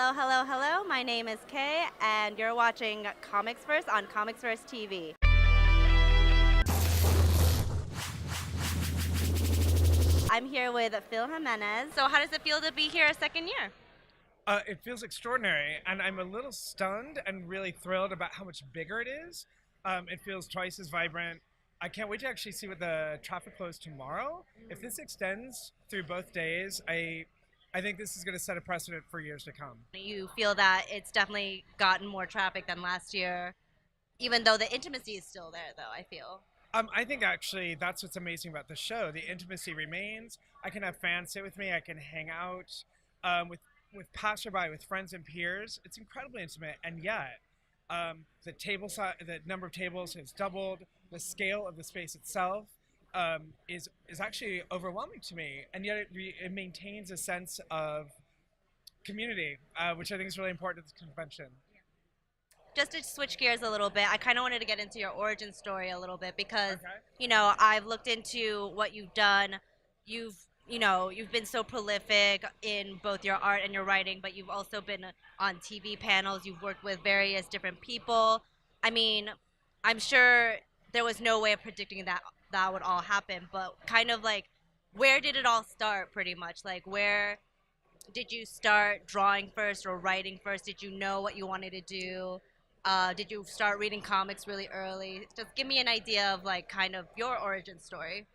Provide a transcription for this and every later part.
Hello, hello, hello. My name is Kay, and you're watching ComicsVerse on ComicsVerse TV. I'm here with Phil Jimenez. So, how does it feel to be here a second year? It feels extraordinary, and I'm a little stunned and really thrilled about how much bigger it is. It feels twice as vibrant. I can't wait to actually see what the traffic flow is tomorrow. If this extends through both days, I think this is going to set a precedent for years to come. You feel that it's definitely gotten more traffic than last year, even though the intimacy is still there, though, I feel. I think actually that's what's amazing about the show. The intimacy remains. I can have fans sit with me. I can hang out with passerby, with friends and peers. It's incredibly intimate, and yet the number of tables has doubled. The scale of the space itself is actually overwhelming to me, and yet it maintains a sense of community, which I think is really important at this convention. Just to switch gears a little bit, I kind of wanted to get into your origin story a little bit because, Okay. I've looked into what you've done. You've, you've been so prolific in both your art and your writing, but you've also been on TV panels. You've worked with various different people. I mean, I'm sure there was no way of predicting that would all happen, but kind of like, where did it all start pretty much? Like, where did you start drawing first or writing first? Did you know what you wanted to do? Did you start reading comics really early? Just give me an idea of like kind of your origin story.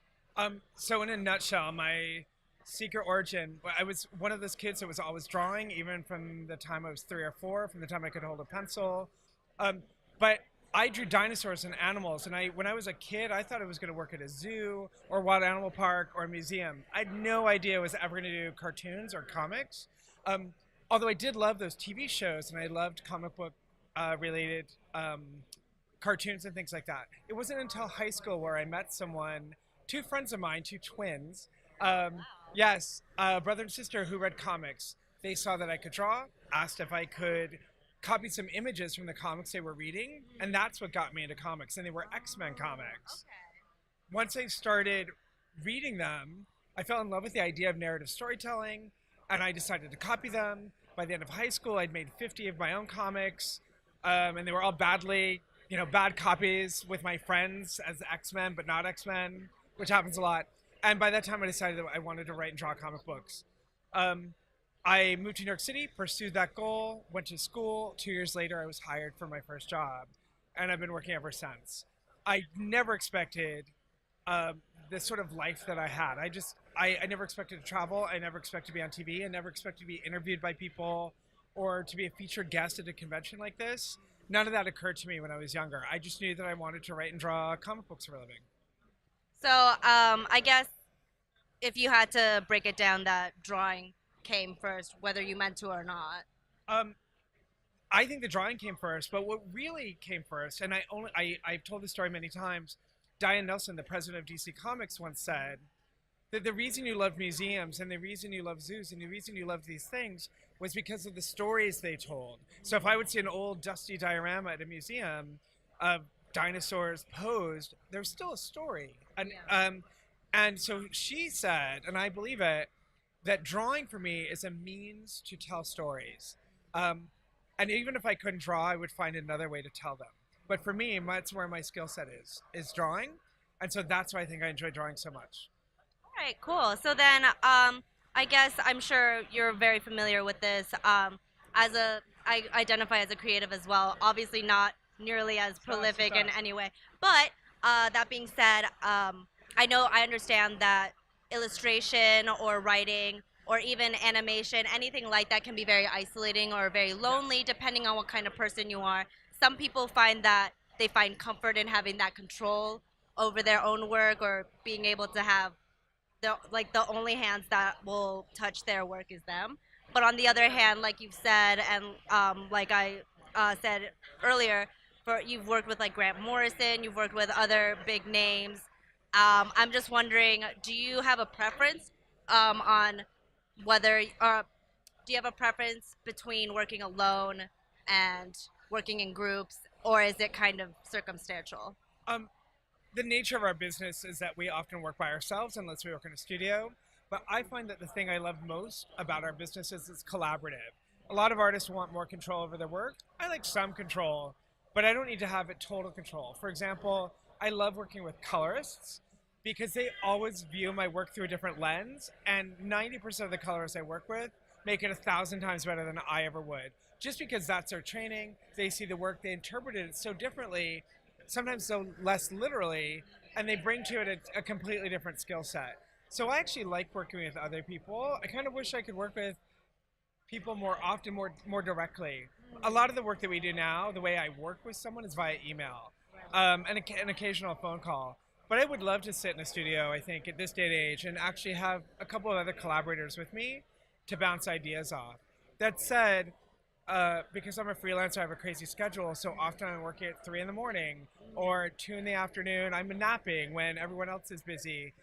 So in a nutshell, my secret origin, I was one of those kids that was always drawing, even from the time I was 3 or 4, from the time I could hold a pencil. But I drew dinosaurs and animals, and when I was a kid, I thought I was going to work at a zoo or wild animal park or a museum. I had no idea I was ever going to do cartoons or comics. Although I did love those TV shows, and I loved comic book related cartoons and things like that. It wasn't until high school where I met someone, two friends of mine, two twins. Yes, brother and sister who read comics. They saw that I could draw, asked if I could copy some images from the comics they were reading, and that's what got me into comics, and they were X-Men comics. Once I started reading them, I fell in love with the idea of narrative storytelling, and I decided to copy them. By the end of high school, I'd made 50 of my own comics, and they were all bad copies with my friends as X-Men, but not X-Men, which happens a lot. And by that time, I decided that I wanted to write and draw comic books. I moved to New York City, pursued that goal, went to school. 2 years later, I was hired for my first job, and I've been working ever since. I never expected the sort of life that I had. I never expected to travel. I never expected to be on TV. I never expected to be interviewed by people or to be a featured guest at a convention like this. None of that occurred to me when I was younger. I just knew that I wanted to write and draw comic books for a living. So I guess if you had to break it down, that drawing came first, whether you meant to or not. Um, I think the drawing came first, but what really came first, and I've told this story many times. Diane Nelson, the president of DC Comics, once said that the reason you love museums and the reason you love zoos and the reason you love these things was because of the stories they told. So if I would see an old dusty diorama at a museum of dinosaurs posed, there's still a story. And so she said, and I believe it, that drawing for me is a means to tell stories. And even if I couldn't draw, I would find another way to tell them. But for me, that's where my skill set is drawing. And so that's why I think I enjoy drawing so much. All right, cool. So then, I guess I'm sure you're very familiar with this. I identify as a creative as well. Obviously, not nearly as prolific in any way. But that being said, I understand that illustration or writing or even animation, anything like that, can be very isolating or very lonely, depending on what kind of person you are. Some people find that they find comfort in having that control over their own work or being able to have the only hands that will touch their work is them. But on the other hand, like you've said, and like I said earlier, you've worked with like Grant Morrison, you've worked with other big names. I'm just wondering, do you have a preference on whether, do you have a preference between working alone and working in groups, or is it kind of circumstantial? The nature of our business is that we often work by ourselves unless we work in a studio. But I find that the thing I love most about our business is it's collaborative. a lot of artists want more control over their work. I like some control, but I don't need to have it total control. For example, I love working with colorists because they always view my work through a different lens, and 90% of the colorists I work with make it 1,000 times better than I ever would. Just because that's their training, they see the work, they interpret it so differently, sometimes so less literally, and they bring to it a completely different skill set. So I actually like working with other people. I kind of wish I could work with people more often, more directly. A lot of the work that we do now, the way I work with someone is via email, and an occasional phone call. But I would love to sit in a studio, I think, at this day and age, and actually have a couple of other collaborators with me to bounce ideas off. That said, because I'm a freelancer, I have a crazy schedule, so often I'm working at 3 in the morning or 2 in the afternoon. I'm napping when everyone else is busy.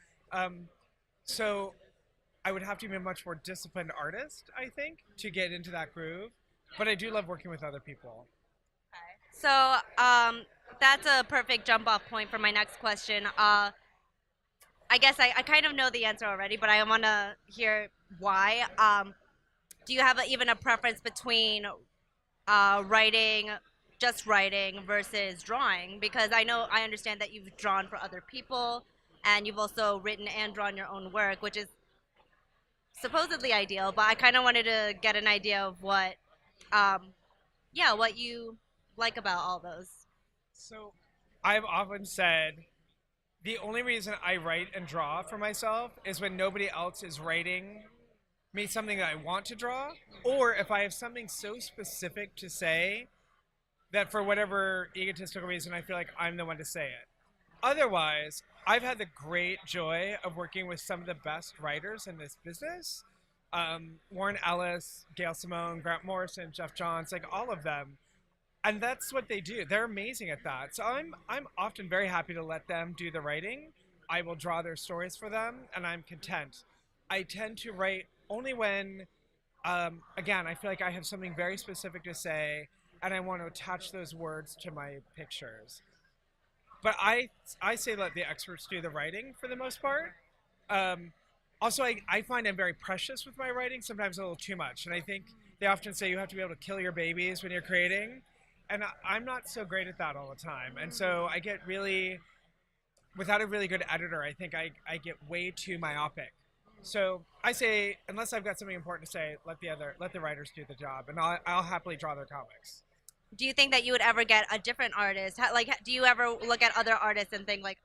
So I would have to be a much more disciplined artist, I think, to get into that groove. But I do love working with other people. So that's a perfect jump off point for my next question. I guess I kind of know the answer already, but I want to hear why. Do you have even a preference between writing, just writing versus drawing? Because I understand that you've drawn for other people, and you've also written and drawn your own work, which is supposedly ideal. But I kind of wanted to get an idea of what you like about all those. So I've often said the only reason I write and draw for myself is when nobody else is writing me something that I want to draw, or if I have something so specific to say that for whatever egotistical reason I feel like I'm the one to say it. Otherwise, I've had the great joy of working with some of the best writers in this business. Warren Ellis, Gail Simone, Grant Morrison, Jeff Johns, like all of them. And that's what they do. They're amazing at that. So I'm often very happy to let them do the writing. I will draw their stories for them, and I'm content. I tend to write only when, again, I feel like I have something very specific to say, and I want to attach those words to my pictures. But I say let the experts do the writing for the most part. Also, I find I'm very precious with my writing, sometimes a little too much. And I think they often say you have to be able to kill your babies when you're creating. And I'm not so great at that all the time. And so I get really, without a really good editor, I think I get way too myopic. So I say, unless I've got something important to say, let the writers do the job, and I'll happily draw their comics. Do you think that you would ever get a different artist? Do you ever look at other artists and think like,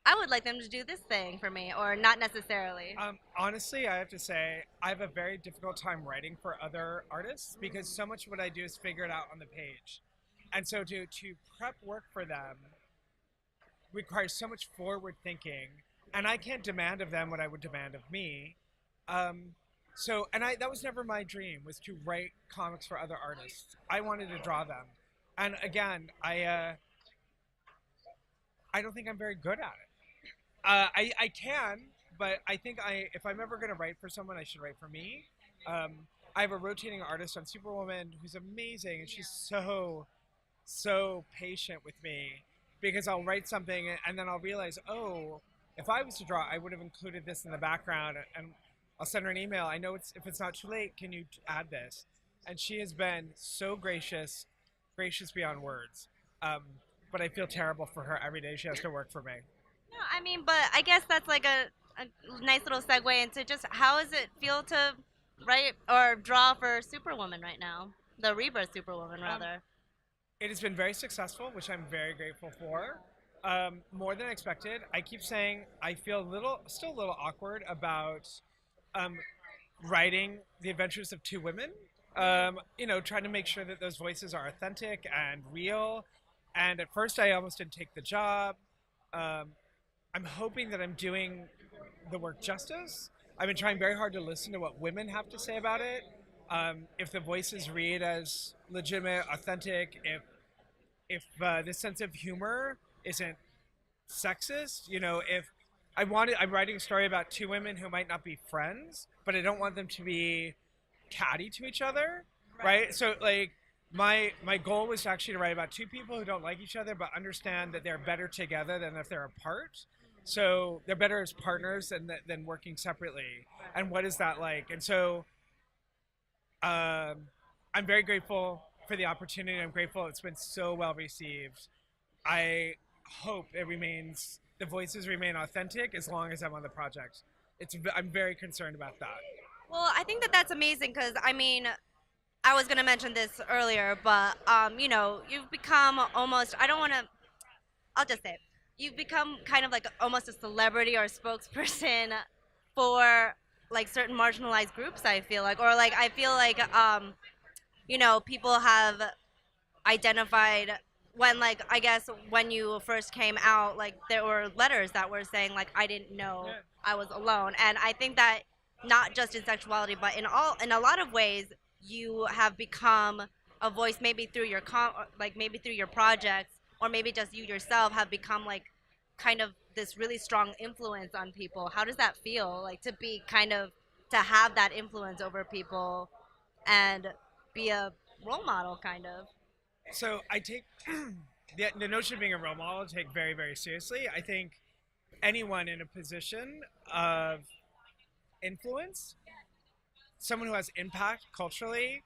I would like them to do this thing for me, or not necessarily? Honestly, I have to say, I have a very difficult time writing for other artists because so much of what I do is figure it out on the page. And so to prep work for them requires so much forward thinking, and I can't demand of them what I would demand of me. That was never my dream, was to write comics for other artists. I wanted to draw them. And again, I don't think I'm very good at it. I can, but I think if I'm ever going to write for someone, I should write for me. I have a rotating artist on Superwoman who's amazing, and she's so patient with me because I'll write something and then I'll realize, oh, if I was to draw, I would have included this in the background, and I'll send her an email. I know if it's not too late, can you add this? And she has been so gracious beyond words. But I feel terrible for her every day she has to work for me. No, I mean, but I guess that's like a nice little segue into just how does it feel to write or draw for Superwoman right now? The Rebirth Superwoman, rather. It has been very successful, which I'm very grateful for. More than expected. I keep saying I feel still a little awkward about writing the adventures of two women. Trying to make sure that those voices are authentic and real. And at first, I almost didn't take the job. I'm hoping that I'm doing the work justice. I've been trying very hard to listen to what women have to say about it. If the voices read as legitimate, authentic, if this sense of humor isn't sexist, if I'm writing a story about two women who might not be friends, but I don't want them to be catty to each other, right? So like my goal was actually to write about two people who don't like each other but understand that they're better together than if they're apart. So they're better as partners than working separately. And what is that like? And so I'm very grateful for the opportunity. I'm grateful it's been so well received. I hope the voices remain authentic as long as I'm on the project. I'm very concerned about that. Well, I think that that's amazing because I mean, I was gonna mention this earlier, but you've become almost. I don't want to. I'll just say it. You've become kind of like almost a celebrity or a spokesperson for like certain marginalized groups. I feel like, or like I feel like people have identified when like I guess when you first came out, like there were letters that were saying like I didn't know Yeah. I was alone, and I think that not just in sexuality but in a lot of ways you have become a voice, maybe through your like maybe through your projects, or maybe just you yourself have become like kind of this really strong influence on people. How does that feel, like to be kind of to have that influence over people and be a role model kind of? So I take the notion of being a role model I take very, very seriously. I think anyone in a position of influence, someone who has impact culturally,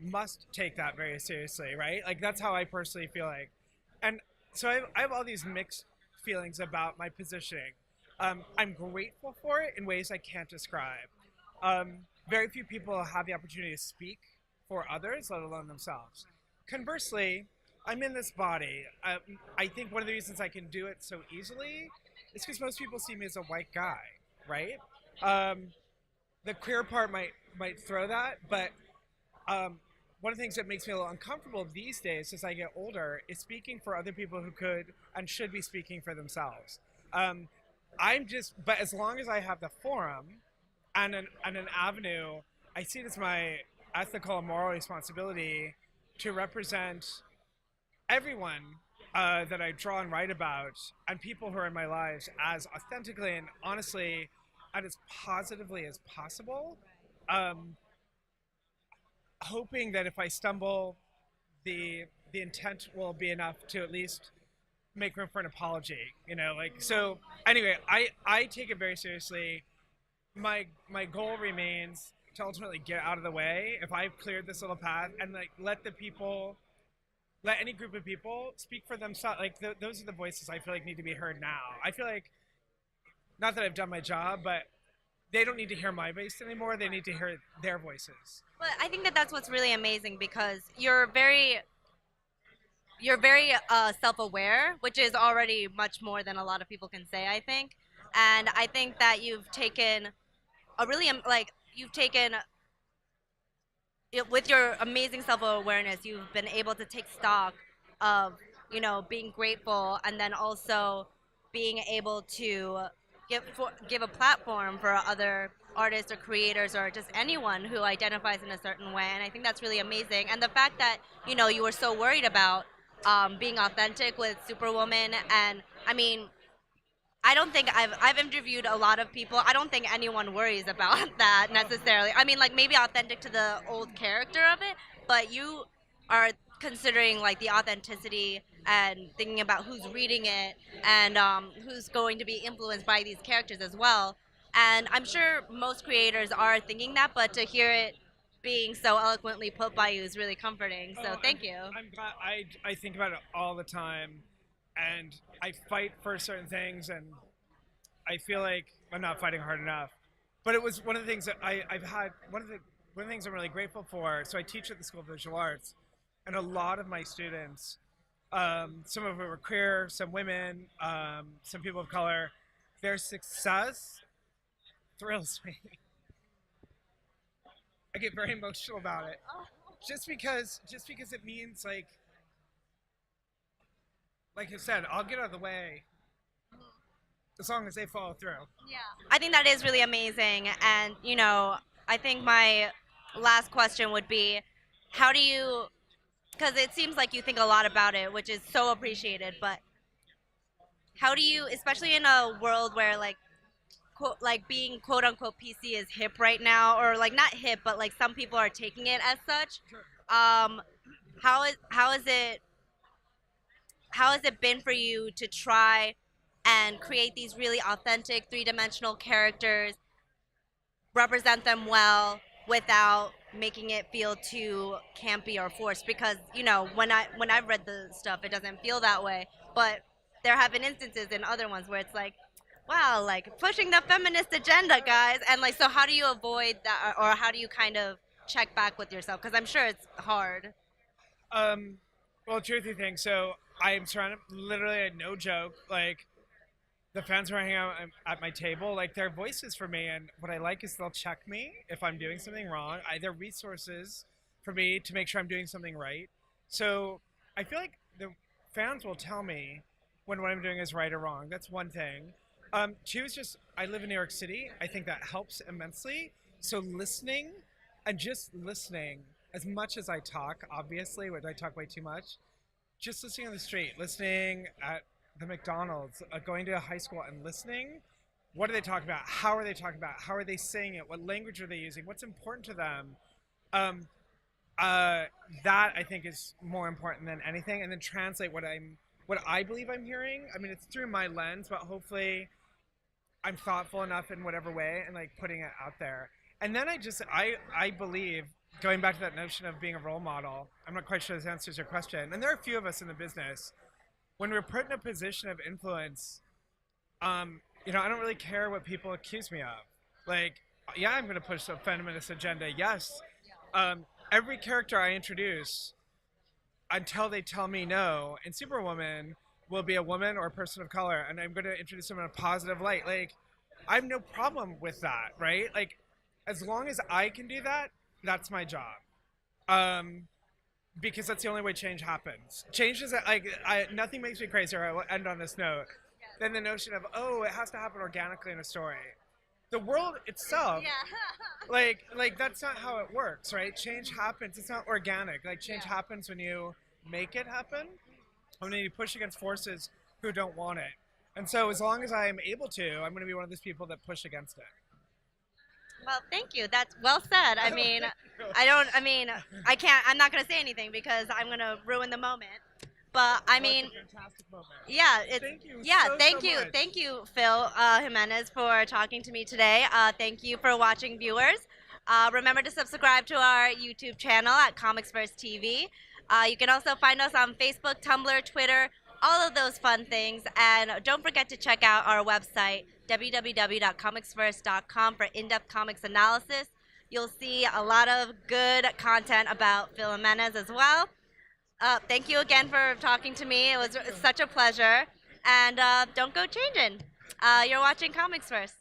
must take that very seriously, right? Like that's how I personally feel like. And so I have all these mixed feelings about my positioning. I'm grateful for it in ways I can't describe. Very few people have the opportunity to speak for others, let alone themselves. Conversely, I'm in this body. I think one of the reasons I can do it so easily is because most people see me as a white guy, right? Um, the queer part might throw that, but one of the things that makes me a little uncomfortable these days as I get older is speaking for other people who could and should be speaking for themselves. But as long as I have the forum and an avenue, I see it as my ethical and moral responsibility to represent everyone that I draw and write about and people who are in my lives as authentically and honestly and as positively as possible. Um, Hoping that if I stumble, the intent will be enough to at least make room for an apology. So anyway, I take it very seriously. My goal remains to ultimately get out of the way. If I've cleared this little path and like let any group of people speak for themselves. Like those are the voices I feel like need to be heard now. I feel like not that I've done my job, but they don't need to hear my voice anymore. They need to hear their voices. But I think that that's what's really amazing because self-aware, which is already much more than a lot of people can say, I think. And I think that you've taken a really like you've taken with your amazing self-awareness, you've been able to take stock of being grateful, and then also being able to give a platform for other artists or creators or just anyone who identifies in a certain way. And I think that's really amazing. And the fact that you were so worried about being authentic with Superwoman, and I mean, I don't think I've interviewed a lot of people. I don't think anyone worries about that necessarily. I mean, like maybe authentic to the old character of it, but you are considering like the authenticity and thinking about who's reading it, and who's going to be influenced by these characters as well. And I'm sure most creators are thinking that, but to hear it being so eloquently put by you is really comforting. So thank you. I'm glad. I think about it all the time, and I fight for certain things, and I feel like I'm not fighting hard enough. But it was one of the things that I've had. One of the things I'm really grateful for. So I teach at the School of Visual Arts, and a lot of my students, some of them were queer, some women, some people of color. Their success thrills me. I get very emotional about it, just because it means like I said, I'll get out of the way as long as they follow through. Yeah. I think that is really amazing. And, I think my last question would be, how do you, because it seems like you think a lot about it, which is so appreciated, but how do you, especially in a world where like, like being quote unquote PC is hip right now, or like not hip, but like some people are taking it as such. How has it been for you to try and create these really authentic three-dimensional characters, represent them well without making it feel too campy or forced, because when I've read the stuff, it doesn't feel that way. But there have been instances in other ones where it's like, wow, like pushing the feminist agenda, guys. And like, so how do you avoid that, or how do you kind of check back with yourself? Because I'm sure it's hard. Um, well, truthy thing. So I am surrounded, literally, no joke. Like the fans who are hanging out at my table, like they're voices for me. And what I like is they'll check me if I'm doing something wrong. They're resources for me to make sure I'm doing something right. So I feel like the fans will tell me when what I'm doing is right or wrong. That's one thing. Two is just I live in New York City. I think that helps immensely. So listening and just listening as much as I talk, obviously, which I talk way too much, just listening on the street, listening at the McDonald's, going to a high school and listening. What are they talking about? How are they talking about? How are they saying it? What language are they using? What's important to them? That I think is more important than anything. And then translate what I believe I'm hearing. I mean, it's through my lens, but hopefully I'm thoughtful enough in whatever way and like putting it out there. And then I believe, going back to that notion of being a role model, I'm not quite sure this answers your question. And there are a few of us in the business. When we're put in a position of influence, I don't really care what people accuse me of. Like, yeah, I'm going to push a feminist agenda. Yes. Every character I introduce, until they tell me no, in Superwoman, will be a woman or a person of color, and I'm going to introduce them in a positive light. Like, I have no problem with that, right? Like, as long as I can do that, that's my job. Because that's the only way change happens. Change is like nothing makes me crazier. I will end on this note. Than the notion of it has to happen organically in a story. The world itself, like that's not how it works, right? Change happens. It's not organic. Like change happens when you make it happen, when you push against forces who don't want it. And so, as long as I am able to, I'm going to be one of those people that push against it. Well, thank you. That's well said. I mean, I can't, I'm not going to say anything because I'm going to ruin the moment. But I mean, it's a fantastic moment. Yeah, Thank you. thank so you. much. Thank you, Phil Jimenez, for talking to me today. Thank you for watching, viewers. Remember to subscribe to our YouTube channel at ComicsVerse TV. You can also find us on Facebook, Tumblr, Twitter, all of those fun things. And don't forget to check out our website, www.comicsverse.com, for in-depth comics analysis. You'll see a lot of good content about Phil Jimenez as well. Thank you again for talking to me. It was such a pleasure. And don't go changing. You're watching ComicsVerse.